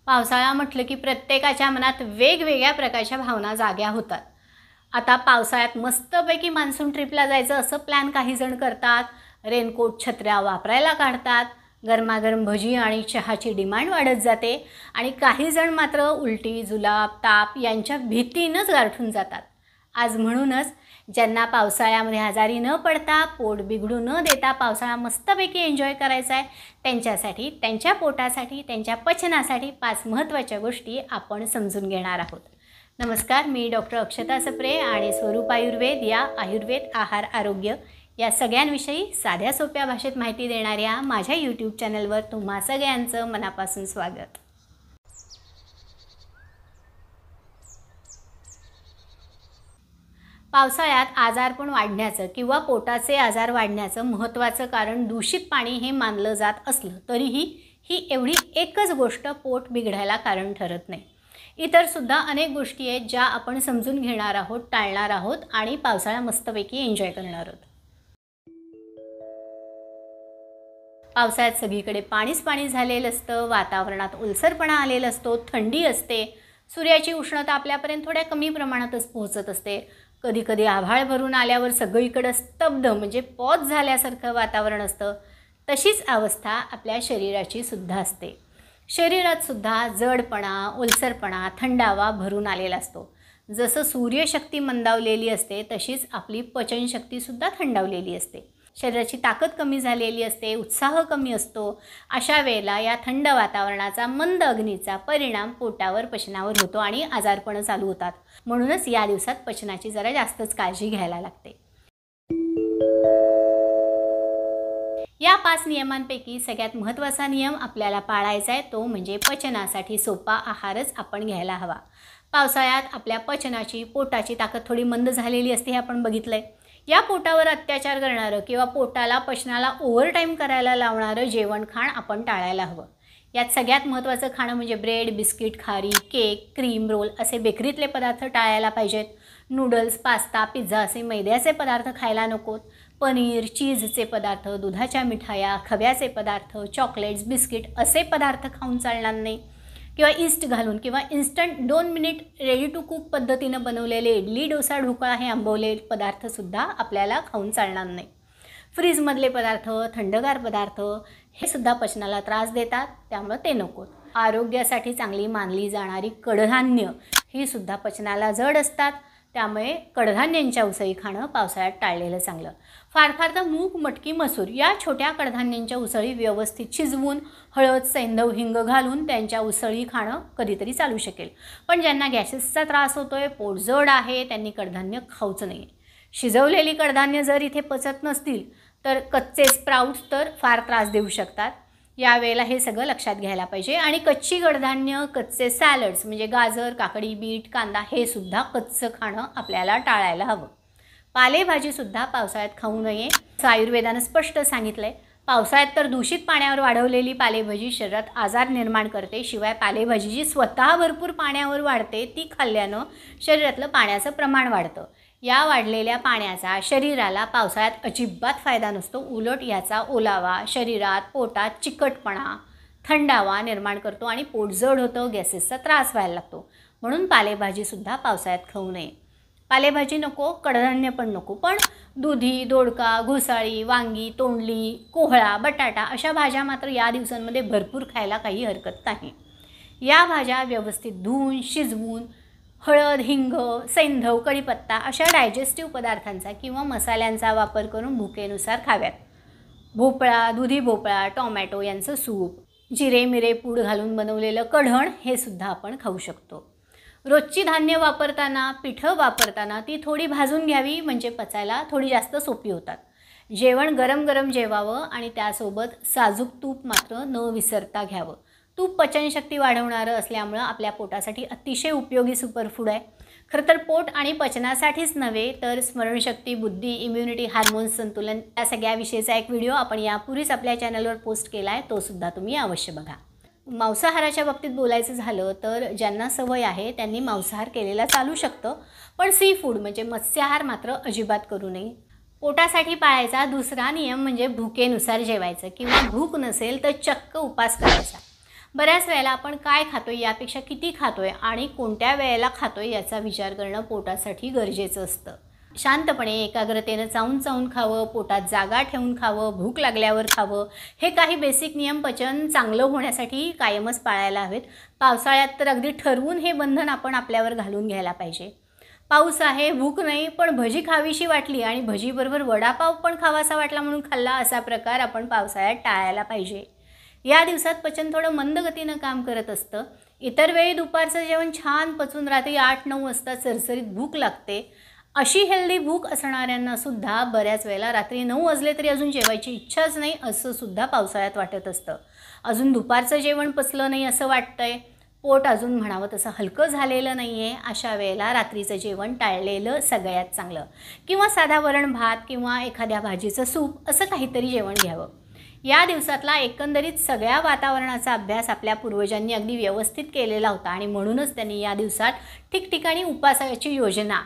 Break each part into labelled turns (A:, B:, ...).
A: पावसाळा म्हटलं की प्रत्येकाच्या मनात वेगवेगळ्या प्रकारच्या भावना जाग्या होतात। आता पावसाळ्यात मस्तपैकी मान्सून ट्रिपला जायचं असं प्लॅन काही जण करतात, रेनकोट छत्र्या वापरायला काढतात, गरमागरम भजी आणि चहाची डिमांड वाढत जाते आणि काही जण मात्र उलटी, जुलाब, ताप यांच्या भीतीनंच गारठून जातात। आज म्हणूनच ज्यांना पावसाळ्यामध्ये आजारी न पडता, पोट बिघडू न देता पावसाळा मस्तपैकी एन्जॉय करायचा आहे, त्यांच्यासाठी, त्यांच्या पोटासाठी, त्यांच्या पचनासाठी 5 महत्त्वाच्या गोष्टी आपण समजून घेणार आहोत। नमस्कार, मी डॉक्टर अक्षता सप्रे आणि स्वरूप आयुर्वेद या आयुर्वेद आहार आरोग्य या सगळ्यांविषयी साध्या सोप्या भाषेत माहिती देणाऱ्या माझ्या यूट्यूब चॅनलवर तुम्हा सगळ्यांचं मनापासून स्वागत। पावसाळ्यात आजारपण वाढण्याचं किंवा पोटाचे आजार वाढण्याचं महत्त्वाचं कारण दूषित पाणी हे मानलं जात असलं तरीही ही एवढी एकच गोष्ट पोट बिघडायला कारण ठरत नाही। इतरसुद्धा अनेक गोष्टी आहेत ज्या आपण समजून घेणार आहोत, टाळणार आहोत आणि पावसाळा मस्तपैकी एन्जॉय करणार आहोत। पावसाळ्यात सगळीकडे पाणीच पाणी झालेलं असतं, वातावरणात ओलसरपणा आलेला असतो, थंडी असते, सूर्याची उष्णता आपल्यापर्यंत थोड्या कमी प्रमाणातच पोहोचत असते। कधीकधी आभाळ भरून आल्यावर सगळीकडे स्तब्ध म्हणजे पॉज झाल्यासारखं वातावरण असतं। तशीच अवस्था आपल्या शरीराची सुद्धा असते। शरीरात सुद्धा जडपणा, ओलसरपणा, थंडावा भरून आलेला असतो। जसं सूर्यशक्ती मंदावलेली असते तशीच आपली पचनशक्तीसुद्धा थंडावलेली असते। शरीराची ताकद कमी झालेली असते, उत्साह कमी असतो। अशा वेळेला या थंड वातावरणाचा, मंद अग्नीचा परिणाम पोटावर, पचनावर होतो आणि आजारपण चालू होतात। म्हणूनच या दिवसात पचनाची जरा जास्तच काळजी घ्यायला लागते। या 5 नियमांपैकी सगळ्यात महत्त्वाचा नियम आपल्याला पाळायचा आहे तो म्हणजे पचनासाठी सोपा आहारच आपण घ्यायला हवा। पावसाळ्यात आपल्या पचनाची, पोटाची ताकद थोडी मंद झालेली असते हे आपण बघितलंय। या पोटावर अत्याचार करणारं किंवा पोटाला, पचनाला ओव्हरटाईम करायला लावणारं जेवण खाण आपण टाळायला हवं। यात सगळ्यात महत्त्वाचं खाणं म्हणजे ब्रेड, बिस्किट, खारी, केक, क्रीम रोल असे बेकरीतले पदार्थ टाळायला पाहिजेत। नूडल्स, पास्ता, पिझ्झा असे मैद्याचे पदार्थ खायला नकोत। पनीर, चीजचे पदार्थ, दुधाच्या मिठाया, खव्याचे पदार्थ, चॉकलेट्स, बिस्किट असे पदार्थ खाऊन चालणार नाही। किंवा ईस्ट घालून किंवा instant 2 minute ready to cook पद्धतीनं बनवलेले इडली, डोसा, ढोकळा हे आंबवलेले पदार्थसुद्धा आपल्याला खाऊन चालणार नाही। फ्रीजमधले पदार्थ, थंडगार पदार्थ हे सुद्धा पचनाला त्रास देतात, त्यामुळे ते नकोत। आरोग्यासाठी चांगली मानली जाणारी कडधान्य ही सुद्धा पचनाला जड असतात, त्यामुळे कडधान्यांच्या उसळी खाणं पावसाळ्यात टाळलेलं चांगलं। फार तर मूग, मटकी, मसूर या छोट्या कडधान्यांच्या उसळी व्यवस्थित शिजवून हळद, सैंधव, हिंग घालून त्यांच्या उसळी खाणं कधीतरी चालू शकेल। पण ज्यांना गॅसेसचा त्रास होतोय, पोट जड आहे, त्यांनी कडधान्य खाऊच नाही। शिजवलेली कडधान्य जर इथे पचत नसतील तर कच्चे स्प्राउट्स तर फार त्रास देऊ शकतात। यावेळेला हे सगळं लक्षात घ्यायला पाहिजे आणि कच्ची कडधान्य, कच्चे सॅलड्स म्हणजे गाजर, काकडी, बीट, कांदा हे सुद्धा कच्चं खाणं आपल्याला टाळायला हवं। पालेभाजीसुद्धा पावसाळ्यात खाऊ नये असं आयुर्वेदानं स्पष्ट सांगितलंय। पावसाळ्यात तर दूषित पाण्यावर वाढवलेली पालेभाजी शरीरात आजार निर्माण करते। शिवाय पालेभाजी जी स्वतः भरपूर पाण्यावर वाढते ती खाल्ल्यानं शरीरातलं पाण्याचं प्रमाण वाढतं। या वाढलेल्या पाण्याचा शरीराला पावसाळ्यात अजिबात फायदा नसतो, उलट याचा ओलावा शरीरात, पोटात चिकटपणा, थंडावा निर्माण करतो आणि पोट जड होतं, गॅसेसचा त्रास व्हायला लागतो। म्हणून पालेभाजीसुद्धा पावसाळ्यात खाऊ नये। पालेभाजी नको, कडधान्य पण नको, पण दुधी, दोडका, घोसाळी, वांगी, तोंडली, कोहळा, बटाटा अशा भाज्या मात्र या दिवसांमध्ये भरपूर खायला काही हरकत नाही। या भाज्या व्यवस्थित धुवून, शिजवून हळद, हिंग, सैंधव, कढीपत्ता अशा डायजेस्टिव्ह पदार्थांचा किंवा मसाल्यांचा वापर करून भुकेनुसार खाव्यात। भोपळा, दुधी भोपळा, टोमॅटो यांचं सूप, जिरे मिरे पूड घालून बनवलेलं कढण हे सुद्धा आपण खाऊ शकतो। रोजची धान्य वापरताना, पिठं वापरताना ती थोडी भाजून घ्यावी म्हणजे पचायला थोडी जास्त सोपी होतात। जेवण गरम गरम जेवावं आणि त्यासोबत साजूक तूप मात्र न विसरता घ्यावं। तूप पचनशक्ती वाढवणारं असल्यामुळं आपल्या पोटासाठी अतिशय उपयोगी सुपरफूड आहे। खरं तर पोट आणि पचनासाठीच नव्हे तर स्मरणशक्ती, बुद्धी, इम्युनिटी, हार्मोन्स संतुलन या सगळ्याविषयीचा एक व्हिडिओ आपण यापूर्वीच आपल्या चॅनलवर पोस्ट केला आहे, तो सुद्धा तुम्ही अवश्य बघा। मांसाहाराच्या बाबतीत बोलायचं झालं तर ज्यांना सवय आहे त्यांनी मांसाहार केलेला चालू शकतं, पण सी फूड म्हणजे मत्स्याहार मात्र अजिबात करू नये। पोटासाठी पाळायचा दुसरा नियम म्हणजे भुकेनुसार जेवायचं किंवा भूक नसेल तर चक्क उपास करायचा। बऱ्याच वेळेला आपण काय खातोय यापेक्षा किती खातोय आणि कोणत्या वेळेला खातोय याचा विचार करणं पोटासाठी गरजेचं असतं. शांतपणे एकाग्रतेनं चावून चावून खावं, पोटात जागा ठेवून खावं, भूक लागल्यावर खावं, हे काही बेसिक नियम पचन चांगलं होण्यासाठी कायमच पाळायला हवेत. पावसाळ्यात तर अगदी ठरवून हे बंधन आपण आपल्यावर घालून घ्यायला पाहिजे. पाऊस आहे, भूक नाही, पण भजी खावीशी वाटली आणि भजीबरोबर वडापाव पण खावासा वाटला म्हणून खाल्ला, असा प्रकार आपण पावसाळ्यात टाळायला पाहिजे. या दिवसात पचन थोडं मंद गतीनं काम करत असतं. इतर वेळी दुपारचं जेवण छान पचून रात्री 8-9 वाजता सरसरीत भूक लागते. अशी हेल्दी भूक असणाऱ्यांना सुद्धा बऱ्याच वेळेला रात्री 9 वाजले तरी अजून जेवायची इच्छाच नाही असं सुद्धा पावसाळ्यात वाटत असतं. अजून दुपारचं जेवण पचलं नाही असं वाटतंय, पोट अजून म्हणावं तसं हलकं झालेलं नाही आहे, अशा वेळेला रात्रीचं जेवण टाळलेलं सगळ्यात चांगलं. किंवा साधा वरण भात किंवा एखाद्या भाजीचं सूप असं काहीतरी जेवण घ्यावं. या दिवसातला एकंदरीत सगळ्या वातावरणाचा अभ्यास आपल्या पूर्वजांनी अगदी व्यवस्थित केलेला होता आणि म्हणूनच त्यांनी या दिवसात ठिकठिकाणी उपासाची योजना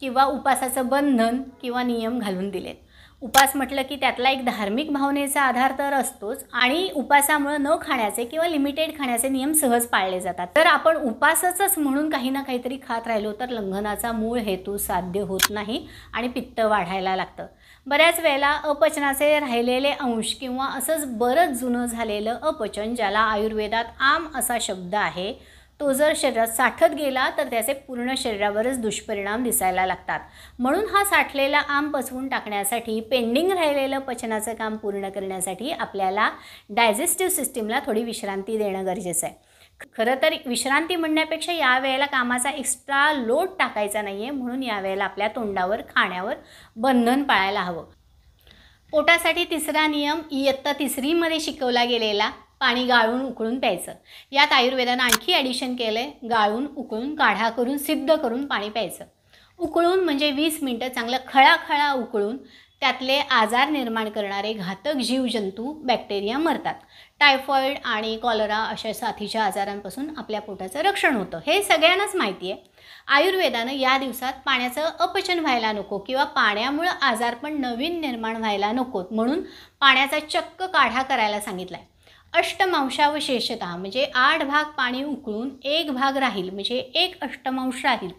A: किंवा उपासाचं बंधन किंवा नियम घालून दिलेत. उपास म्हटलं की त्यातला एक धार्मिक भावनेचा आधार तर असतोच आणि उपासामुळे न खाण्याचे किंवा लिमिटेड खाण्याचे नियम सहज पाळले जातात. तर आपण उपासच म्हणून काही ना काहीतरी खात राहिलो तर लंघनाचा मूळ हेतू साध्य होत नाही आणि पित्त वाढायला लागतं. बऱ्याच वेळेला अपचनाचे राहिलेले अंश किंवा असंच बरंच जुनं झालेलं अपचन, ज्याला आयुर्वेदात आम असा शब्द आहे, तो जर शरीरात साठत गेला तर त्याचे पूर्ण शरीरावरच दुष्परिणाम दिसायला लागतात. म्हणून हा साठलेला आम पचवून टाकण्यासाठी, पेंडिंग राहिलेलं पचनाचं काम पूर्ण करण्यासाठी आपल्याला डायजेस्टिव्ह सिस्टीमला थोडी विश्रांती देणं गरजेचं आहे. खरं तर विश्रांती म्हणण्यापेक्षा यावेळेला कामाचा एक्स्ट्रा लोड टाकायचा नाही आहे, म्हणून यावेळेला आपल्या तोंडावर, खाण्यावर बंधन पाळायला हवं. पोटासाठी तिसरा नियम इयत्ता 3मध्ये शिकवला गेलेला, पाणी गाळून उकळून प्यायचं. यात आयुर्वेदानं आणखी ॲडिशन केलं आहे, गाळून उकळून काढा करून सिद्ध करून पाणी प्यायचं. उकळून म्हणजे 20 मिनटं चांगलं खळाखळा उकळून त्यातले आजार निर्माण करणारे घातक जीवजंतू, बॅक्टेरिया मरतात. टायफॉईड आणि कॉलरा अशा साथीच्या आजारांपासून आपल्या पोटाचं रक्षण होतं, हे सगळ्यांनाच माहिती आहे. आयुर्वेदानं या दिवसात पाण्याचं अपचन व्हायला नको किंवा पाण्यामुळं आजार पण नवीन निर्माण व्हायला नकोत म्हणून पाण्याचा चक्क काढा करायला सांगितला आहे. अष्टमांशावशेषतः म्हणजे 8 भाग पाणी उकळून 1 भाग राहील, म्हणजे 1 अष्टमांश राहील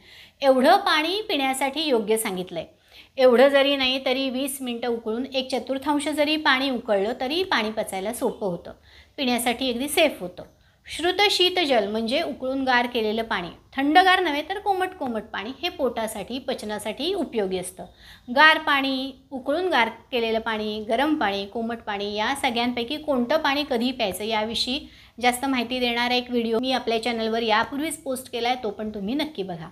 A: एवढं पाणी पिण्यासाठी योग्य सांगितलं आहे. एवढं जरी नाही तरी 20 मिनटं उकळून 1/4 जरी पाणी उकळलं तरी पाणी पचायला सोपं होतं, पिण्यासाठी अगदी सेफ होतं. श्रुत शीतजल म्हणजे उकळून गार केलेलं पाणी, थंडगार नव्हे तर कोमट कोमट पाणी, हे पोटासाठी पचनासाठी उपयोगी असतं. गार पाणी, उकळून गार केलेलं पाणी, गरम पाणी, कोमट पाणी, या सगळ्यांपैकी कोणतं पाणी कधी प्यायचं याविषयी जास्त माहिती देणारा एक व्हिडिओ मी आपल्या चॅनलवर यापूर्वीच पोस्ट केला आहे, तो पण तुम्ही नक्की बघा.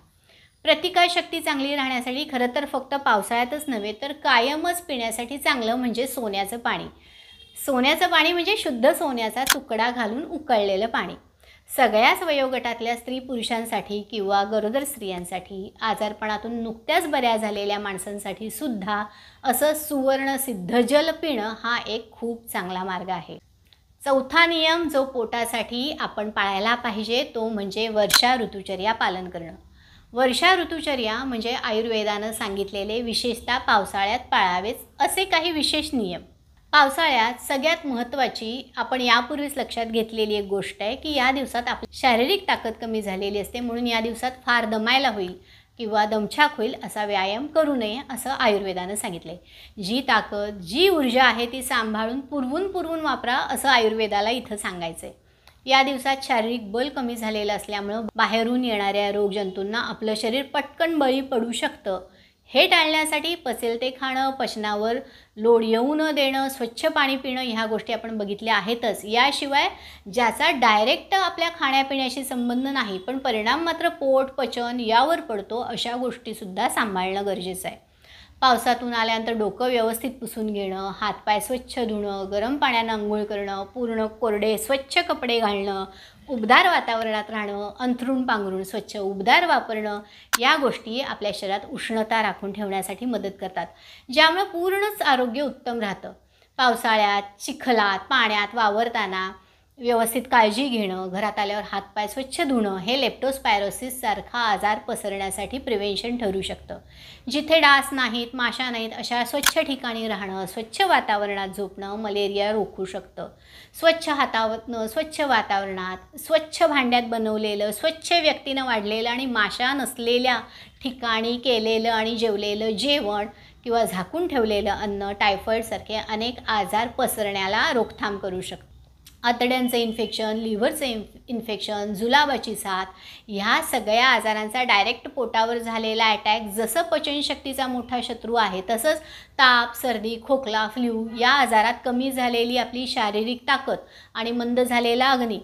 A: प्रतिकारशक्ती चांगली राहण्यासाठी खरं तर फक्त पावसाळ्यातच नव्हे तर कायमच पिण्यासाठी चांगलं म्हणजे सोन्याचं पाणी. सोन्याचं पाणी म्हणजे शुद्ध सोन्याचा तुकडा घालून उकळलेलं पाणी. सगळ्याच वयोगटातल्या स्त्री पुरुषांसाठी किंवा गरोदर स्त्रियांसाठी, आजारपणातून नुकत्याच बऱ्या झालेल्या माणसांसाठी सुद्धा असं सुवर्ण सिद्ध जल पिणं हा एक खूप चांगला मार्ग आहे. चौथा नियम जो पोटासाठी आपण पाळायला पाहिजे तो म्हणजे वर्षा ऋतुचर्या पालन करणं. वर्षा ऋतुचर्या म्हणजे आयुर्वेदानं सांगितलेले विशेषतः पावसाळ्यात पाळावेच असे काही विशेष नियम. पावसाळ्यात सगळ्यात महत्त्वाची आपण यापूर्वीच लक्षात घेतलेली एक गोष्ट आहे की या दिवसात आपली शारीरिक ताकद कमी झालेली असते, म्हणून या दिवसात फार दमायला होईल किंवा दमछाक होईल असा व्यायाम करू नये असं आयुर्वेदानं सांगितले. जी ताकद, जी ऊर्जा आहे ती सांभाळून पुरवून वापरा असं आयुर्वेदाला इथं सांगायचं आहे. या दिवसात शारीरिक बल कमी झालेलं असल्यामुळं बाहेरून येणाऱ्या रोगजंतूंना आपलं शरीर पटकन बळी पडू शकतं. हे टाळण्यासाठी पचेल ते खाणं, पचनावर लोड येऊ न देणं, स्वच्छ पाणी पिणं, ह्या गोष्टी आपण बघितल्या आहेतच. याशिवाय ज्याचा डायरेक्ट आपल्या खाण्यापिण्याशी संबंध नाही पण परिणाम मात्र पोट, पचन यावर पडतो, अशा गोष्टीसुद्धा सांभाळणं गरजेचं आहे. पावसातून आल्यानंतर डोकं व्यवस्थित पुसून घेणं, हातपाय स्वच्छ धुणं, गरम पाण्यानं अंघोळ करणं, पूर्ण कोरडे स्वच्छ कपडे घालणं, उबदार वातावरणात राहणं, अंथरूण पांघरूण स्वच्छ उबदार वापरणं, या गोष्टी आपल्या शरीरात उष्णता राखून ठेवण्यासाठी मदत करतात, ज्यामुळे पूर्णच आरोग्य उत्तम राहतं. पावसाळ्यात चिखलात पाण्यात वावरताना व्यवस्थित काळजी घेणं, घरात आल्यावर हातपाय स्वच्छ धुणं हे लेप्टोस्पायरोसिस सारखा आजार पसरण्यासाठी प्रिव्हेन्शन ठरू शकतं. जिथे डास नाहीत, माशा नाहीत अशा स्वच्छ ठिकाणी राहणं, स्वच्छ वातावरणात झोपणं मलेरिया रोखू शकतं. स्वच्छ हातावरनं, स्वच्छ वातावरणात, स्वच्छ भांड्यात बनवलेलं, स्वच्छ व्यक्तीनं वाढलेलं आणि माशा नसलेल्या ठिकाणी केलेलं आणि जेवलेलं जेवण किंवा झाकून ठेवलेलं अन्न टायफॉईडसारखे अनेक आजार पसरण्याला रोकथाम करू शकतं. आतड्यांचं इन्फेक्शन, लिव्हरचं इन्फेक्शन, जुलाबाची साथ ह्या सगळ्या आजारांचा डायरेक्ट पोटावर झालेला अटॅक जसं पचनशक्तीचा मोठा शत्रू आहे, तसंच ताप, सर्दी, खोकला, फ्ल्यू या आजारात कमी झालेली आपली शारीरिक ताकद आणि मंद झालेला अग्नी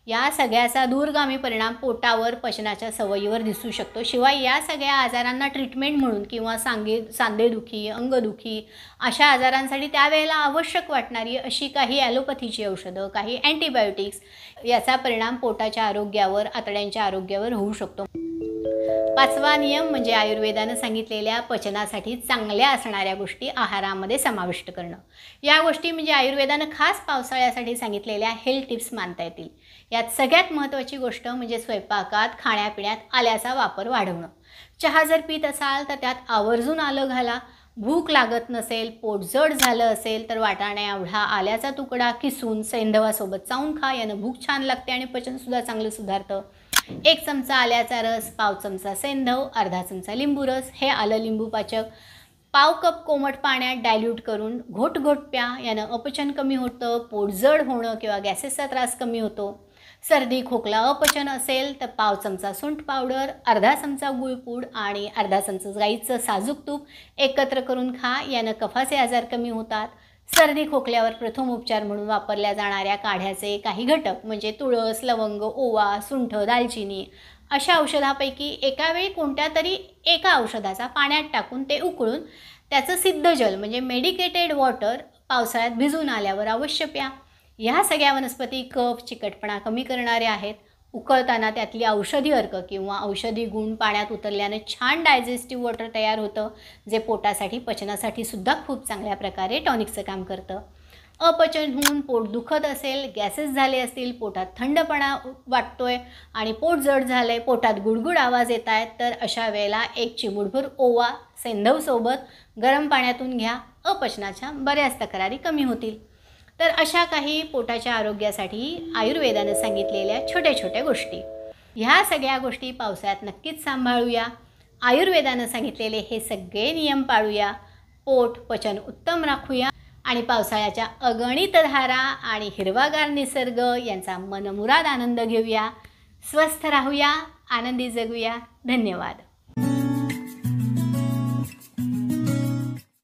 A: या सगळ्याचा दूरगामी परिणाम पोटावर, पचनाच्या सवयीवर दिसू शकतो. शिवाय या सगळ्या आजारांना ट्रीटमेंट म्हणून किंवा सांधेदुखी, अंगदुखी अशा आजारांसाठी त्यावेळेला आवश्यक वाटणारी अशी काही ॲलोपॅथीची औषधं, काही अँटीबायोटिक्स याचा परिणाम पोटाच्या आरोग्यावर, आतड्यांच्या आरोग्यावर होऊ शकतो. 5वा नियम म्हणजे आयुर्वेदानं सांगितलेल्या पचनासाठी चांगल्या असणाऱ्या गोष्टी आहारामध्ये समाविष्ट करणं. या गोष्टी म्हणजे आयुर्वेदानं खास पावसाळ्यासाठी सांगितलेल्या हेल्थ टिप्स मानता येतील. यात सगळ्यात महत्त्वाची गोष्ट म्हणजे स्वयंपाकात, खाण्यापिण्यात आल्याचा वापर वाढवणं. चहा जर पीत असाल तर त्यात आवर्जून आलं घाला. भूक लागत नसेल, पोट जड झालं असेल तर वाटाण्या एवढा आल्याचा तुकडा किसून सैंधवासोबत चावून खा. यानं भूक छान लागते आणि पचनसुद्धा चांगलं सुधारतं. 1 चमचा आल्याचा रस, पाव चमचा सैंधव, अर्धा चमचा लिंबू रस हे आलं लिंबू पाचक. पाव कप कोमट पाण्यात डायल्यूट करून घोट प्या. यानं अपचन कमी होतं, पोट जड होणं किंवा गॅसेसचा त्रास कमी होतो. सर्दी, खोकला, अपचन असेल तर पाव चमचा सुंठ पावडर, अर्धा चमचा गुळपूड आणि अर्धा चमचा गाईचं साजूक तूप एकत्र करून खा. यानं कफाचे आजार कमी होतात. सर्दी खोकल्यावर प्रथम उपचार म्हणून वापरल्या जाणाऱ्या काढ्याचे काही घटक म्हणजे तुळस, लवंग, ओवा, सुंठ, दालचिनी अशा औषधापैकी एका वेळी कोणत्या तरी एका औषधाचा पाण्यात टाकून ते उकळून त्याचं सिद्ध जल म्हणजे मेडिकेटेड वॉटर पावसाळ्यात भिजून आल्यावर अवश्य प्या. ह्या सगळ्या वनस्पती कफ, चिकटपणा कमी करणाऱ्या आहेत. उकळताना त्यातली औषधी अर्क किंवा औषधी गुण पाण्यात उतरल्यानं छान डायजेस्टिव्ह वॉटर तयार होतं, जे पोटासाठी, पचनासाठी सुद्धा खूप चांगल्या प्रकारे टॉनिकचं काम करतं. अपचन होऊन पोट दुखत असेल, गॅसेस झाले असतील, पोटात थंडपणा वाटतोय आणि पोट जड झालं आहे, पोटात गुडगुड आवाज येत आहेत, तर अशा वेळेला 1 चिमूटभर ओवा सैंधवसोबत गरम पाण्यातून घ्या. अपचनाच्या बऱ्याच तक्रारी कमी होतील. तर अशा काही पोटाच्या आरोग्यासाठी आयुर्वेदानं सांगितलेल्या छोट्या छोट्या गोष्टी, ह्या सगळ्या गोष्टी पावसाळ्यात नक्कीच सांभाळूया. आयुर्वेदानं सांगितलेले हे सगळे नियम पाळूया. पोट, पचन उत्तम राखूया आणि पावसाळ्याच्या अगणित धारा आणि हिरवागार निसर्ग यांचा मनमुराद आनंद घेऊया. स्वस्थ राहूया, आनंदी जगूया. धन्यवाद.